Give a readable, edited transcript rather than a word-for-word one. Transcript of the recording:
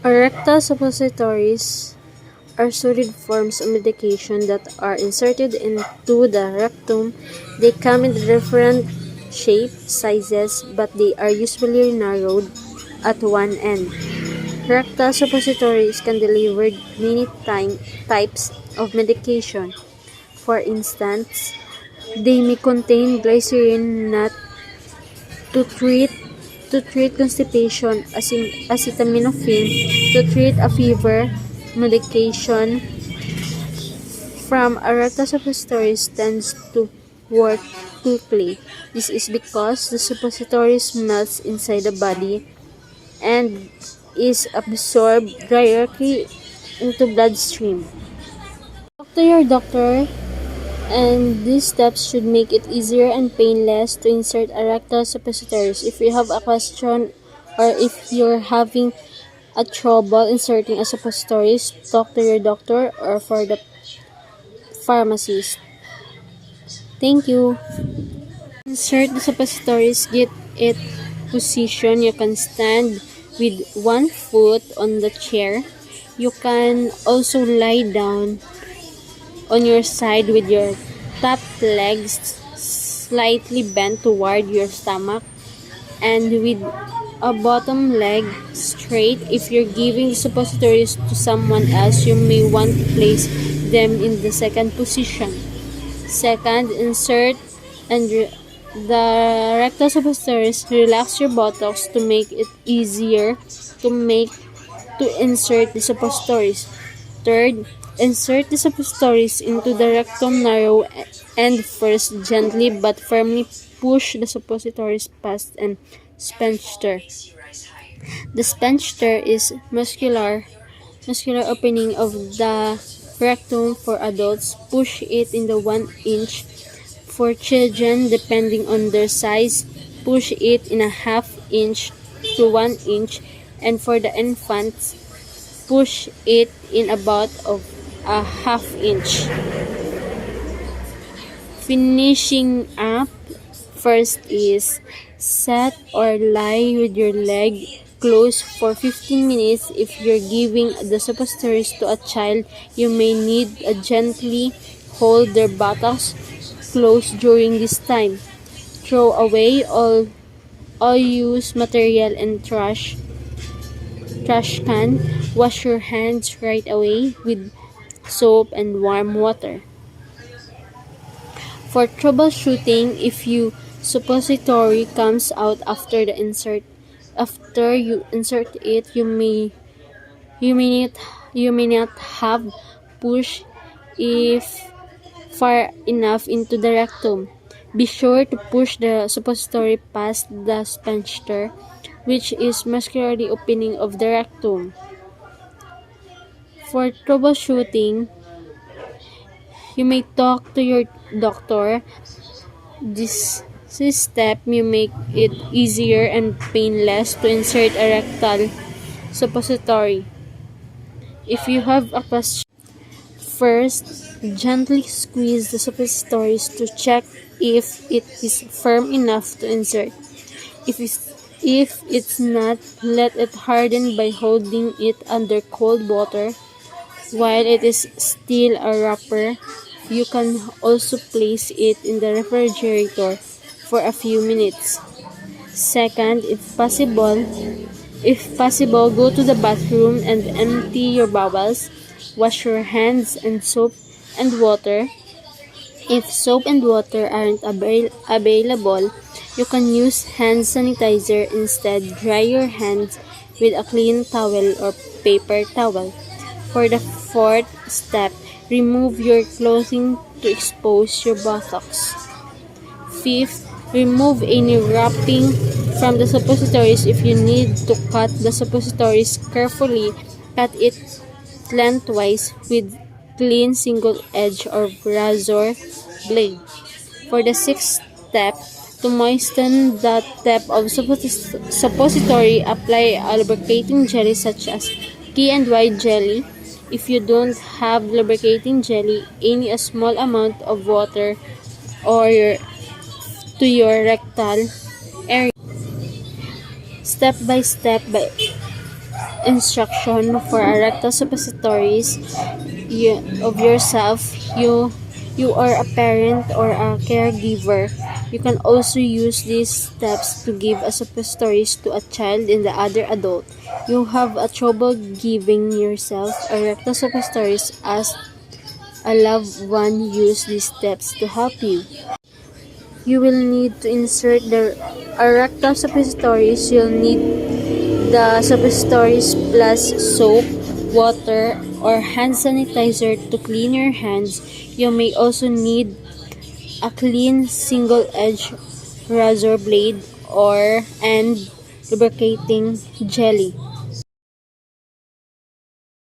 Rectal suppositories are solid forms of medication that are inserted into the rectum. They come in different shapes, sizes, but they are usually narrowed at one end. Rectal suppositories can deliver many types of medication. For instance, they may contain glycerin not to treat constipation, acetaminophen to treat a fever. Medication from a rectal suppositories tends to work quickly. This is because the suppository melts inside the body and is absorbed directly into bloodstream. Talk to your doctor, and these steps should make it easier and painless to insert a rectal suppositories. If you have a question or if you're having a trouble inserting a suppositories, talk to your doctor or for the pharmacist. Thank you. Insert the suppositories, get it position. You can stand with one foot on the chair. You can also lie down on your side with your top legs slightly bent toward your stomach and with a bottom leg straight. If you're giving the suppositories to someone else, you may want to place them in the second position. Second, insert and the rectal suppositories. Relax your buttocks to make it easier to insert the suppositories. Third, insert the suppositories into the rectum narrow end first. Gently but firmly push the suppositories past and sphincter. The sphincter is muscular opening of the rectum for adults. Push it in the 1 inch. For children, depending on their size, push it in a half inch to 1 inch, and for the infants, push it in about of a half inch. Finishing up, first is sit or lie with your leg closed for 15 minutes. If you're giving the suppositories to a child, you may need to gently hold their buttocks closed during this time. Throw away all used material and trash can. Wash your hands right away with soap and warm water. For troubleshooting, if your suppository comes out after you insert it, you may not have pushed if far enough into the rectum. Be sure to push the suppository past the sphincter, which is muscularly opening of the rectum. For troubleshooting, you may talk to your doctor. This step may make it easier and painless to insert a rectal suppository. If you have a question, first, gently squeeze the suppositories to check if it is firm enough to insert. If it's not, let it harden by holding it under cold water. While it is still a wrapper, you can also place it in the refrigerator for a few minutes. Second, if possible, go to the bathroom and empty your bowels. Wash your hands and soap and water. If soap and water aren't available, you can use hand sanitizer instead. Dry your hands with a clean towel or paper towel. For the fourth step, remove your clothing to expose your buttocks. Fifth, remove any wrapping from the suppositories. If you need to cut the suppositories carefully, cut it lengthwise with clean single edge or razor blade. For the sixth step, to moisten the tip of suppository, apply a lubricating jelly such as key and white jelly. If you don't have lubricating jelly, any a small amount of water to your rectal area. Step by step, instruction for a rectal suppositories of yourself, you are a parent or a caregiver. You can also use these steps to give a suppositories to a child and the other adult. You have a trouble giving yourself a rectal suppositories as a loved one. Use these steps to help you. You will need to insert the rectal suppositories. You'll need the suppositories plus soap, water, or hand sanitizer to clean your hands. You may also need a clean single-edged razor blade or and lubricating jelly.